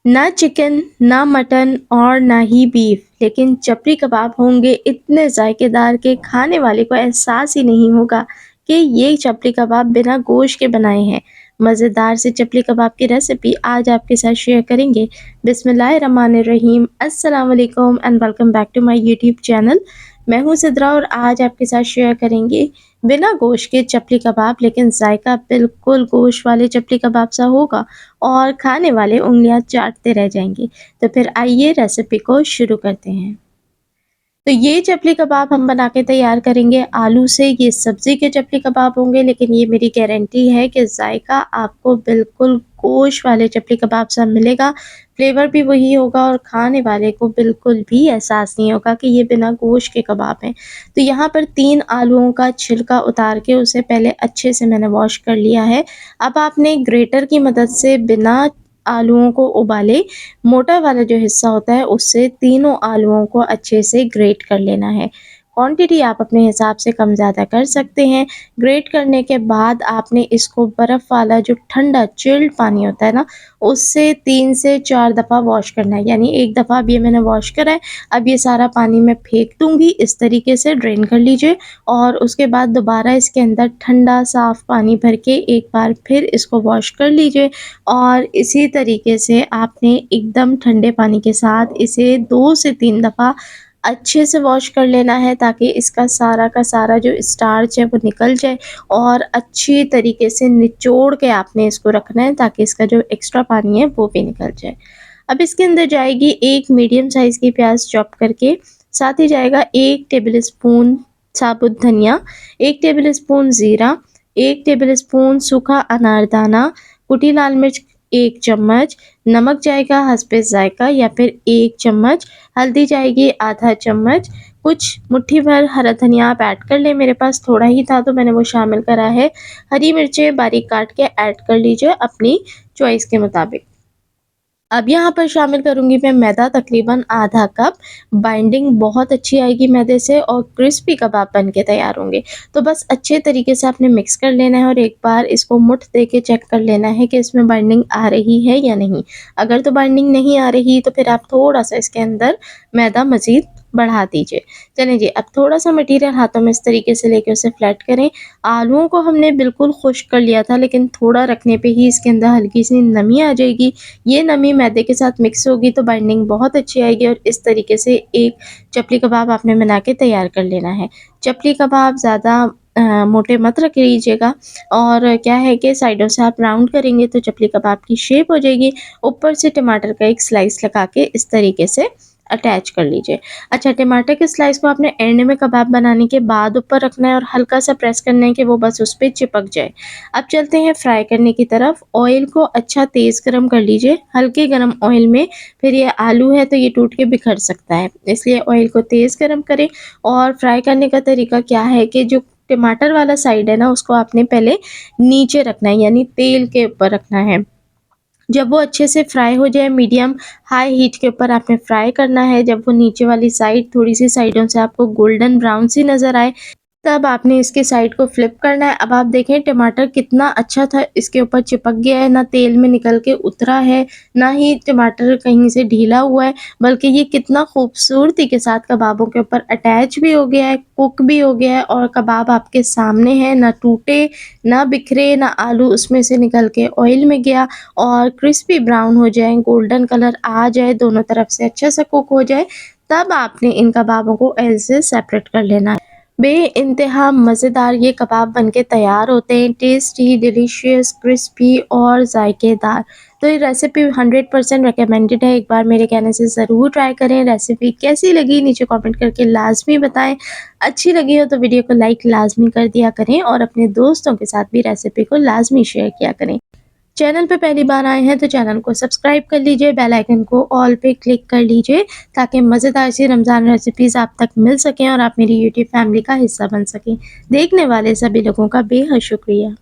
ना चिकन, ना मटन और ना ही बीफ, लेकिन चपली कबाब होंगे इतने जायकेदार कि खाने वाले को एहसास ही नहीं होगा कि ये चपली कबाब बिना गोश्त के बनाए हैं। मज़ेदार से चपली कबाब की रेसिपी आज आपके साथ शेयर करेंगे। बिस्मिल्लाहिर्रहमानिर्रहीम, अस्सलाम वालेकुम and welcome back to my YouTube channel. मैं हूँ सिद्रा और आज आपके साथ शेयर करेंगे बिना गोश्त के चपली कबाब, लेकिन जायका बिल्कुल गोश्त वाले चपली कबाब सा होगा और खाने वाले उँगलियाँ चाटते रह जाएँगे। तो फिर आइए रेसिपी को शुरू करते हैं। तो ये चपली कबाब हम बना के तैयार करेंगे आलू से। ये सब्ज़ी के चपली कबाब होंगे, लेकिन ये मेरी गारंटी है कि जायका आपको बिल्कुल गोश्त वाले चपली कबाब सा मिलेगा। फ्लेवर भी वही होगा और खाने वाले को बिल्कुल भी एहसास नहीं होगा कि ये बिना गोश्त के कबाब हैं। तो यहाँ पर 3 आलूओं का छिलका उतार के उसे पहले अच्छे से मैंने वॉश कर लिया है। अब आपने ग्रेटर की मदद से बिना आलूओं को उबाले मोटा वाला जो हिस्सा होता है उससे तीनों आलूओं को अच्छे से ग्रेट कर लेना है। क्वांटिटी आप अपने हिसाब से कम ज़्यादा कर सकते हैं। ग्रेट करने के बाद आपने इसको बर्फ़ वाला जो ठंडा चिल्ड पानी होता है ना, उससे 3 से 4 दफ़ा वॉश करना है। यानी एक दफ़ा अब ये मैंने वॉश करा है, अब ये सारा पानी मैं फेंक दूँगी, इस तरीके से ड्रेन कर लीजिए और उसके बाद दोबारा इसके अंदर ठंडा साफ़ पानी भर के एक बार फिर इसको वॉश कर लीजिए और इसी तरीके से आपने एकदम ठंडे पानी के साथ इसे 2 से 3 दफ़ा अच्छे से वॉश कर लेना है, ताकि इसका सारा का सारा जो स्टार्च है वो निकल जाए और अच्छी तरीके से निचोड़ के आपने इसको रखना है, ताकि इसका जो एक्स्ट्रा पानी है वो भी निकल जाए। अब इसके अंदर जाएगी 1 मीडियम साइज़ की प्याज़ चॉप करके, साथ ही जाएगा 1 टेबल स्पून साबुत धनिया, 1 टेबल स्पून ज़ीरा, 1 टेबल स्पून सूखा अनारदाना, कुटी लाल मिर्च 1 चम्मच, नमक जाएगा हस्बे ज़ायका या फिर 1 चम्मच, हल्दी जाएगी आधा चम्मच, कुछ मुट्ठी भर हरा धनिया आप ऐड कर लें, मेरे पास थोड़ा ही था तो मैंने वो शामिल करा है। हरी मिर्चें बारीक काट के ऐड कर लीजिए अपनी चॉइस के मुताबिक। अब यहाँ पर शामिल करूँगी मैं मैदा तकरीबन आधा कप। बाइंडिंग बहुत अच्छी आएगी मैदे से और क्रिस्पी कबाब बन के तैयार होंगे। तो बस अच्छे तरीके से आपने मिक्स कर लेना है और एक बार इसको मुठ दे के चेक कर लेना है कि इसमें बाइंडिंग आ रही है या नहीं। अगर तो बाइंडिंग नहीं आ रही तो फिर आप थोड़ा-सा इसके अंदर मैदा मज़ीद बढ़ा दीजिए। चलिए जी, अब थोड़ा-सा मटीरियल हाथों में इस तरीके से लेके उसे फ्लैट करें। आलूओं को हमने बिल्कुल खुश्क कर लिया था, लेकिन थोड़ा रखने पे ही इसके अंदर हल्की-सी नमी आ जाएगी। ये नमी मैदे के साथ मिक्स होगी तो बाइंडिंग बहुत अच्छी आएगी और इस तरीके से एक चपली कबाब आपने बना के तैयार कर लेना है। चपली कबाब ज़्यादा मोटे मत रख लीजिएगा और क्या है कि साइडों से आप राउंड करेंगे तो चपली कबाब की शेप हो जाएगी। ऊपर से टमाटर का एक स्लाइस लगा के इस तरीके से अटैच कर लीजिए। अच्छा, टमाटर के स्लाइस को आपने एंड में कबाब बनाने के बाद ऊपर रखना है और हल्का सा प्रेस करना है कि वो बस उस पे चिपक जाए। अब चलते हैं फ्राई करने की तरफ। ऑयल को अच्छा तेज़ गरम कर लीजिए, हल्के गरम ऑयल में। फिर ये आलू है तो ये टूट के बिखर सकता है, इसलिए ऑयल को तेज़ गरम करें। और फ्राई करने का तरीका क्या है कि जो टमाटर वाला साइड है ना, उसको आपने पहले नीचे रखना है, यानी तेल के ऊपर रखना है। जब वो अच्छे से फ्राई हो जाए मीडियम हाई हीट के ऊपर आपने फ्राई करना है। जब वो नीचे वाली साइड थोड़ी-सी साइडों से आपको गोल्डन ब्राउन सी नज़र आए, तब आपने इसके साइड को फ्लिप करना है। अब आप देखें टमाटर कितना अच्छा था, इसके ऊपर चिपक गया है, ना तेल में निकल के उतरा है, ना ही टमाटर कहीं से ढीला हुआ है, बल्कि ये कितना खूबसूरती के साथ कबाबों के ऊपर अटैच भी हो गया है, कुक भी हो गया है और कबाब आपके सामने है, ना टूटे, ना बिखरे, ना आलू उसमें से निकल के ऑयल में गया और क्रिस्पी ब्राउन हो जाए, गोल्डन कलर आ जाए, दोनों तरफ से अच्छा सा कुक हो जाए, तब आपने इन कबाबों को ऑयल से सेपरेट कर लेना है। बेइंतहा मज़ेदार ये कबाब बनके तैयार होते हैं, टेस्टी, डिलीशियस, क्रिस्पी और जायकेदार। तो ये रेसिपी 100% रिकमेंडेड है, एक बार मेरे कहने से ज़रूर ट्राई करें। रेसिपी कैसी लगी नीचे कमेंट करके लाज़मी बताएँ। अच्छी लगी हो तो वीडियो को लाइक लाज़मी कर दिया करें और अपने दोस्तों के साथ भी रेसिपी को लाज़मी शेयर किया करें। चैनल पे पहली बार आए हैं तो चैनल को सब्सक्राइब कर लीजिए, बेल आइकन को ऑल पे क्लिक कर लीजिए, ताकि मज़ेदार सी रमज़ान रेसिपीज़ आप तक मिल सकें और आप मेरी यूट्यूब फैमिली का हिस्सा बन सकें। देखने वाले सभी लोगों का बेहद शुक्रिया।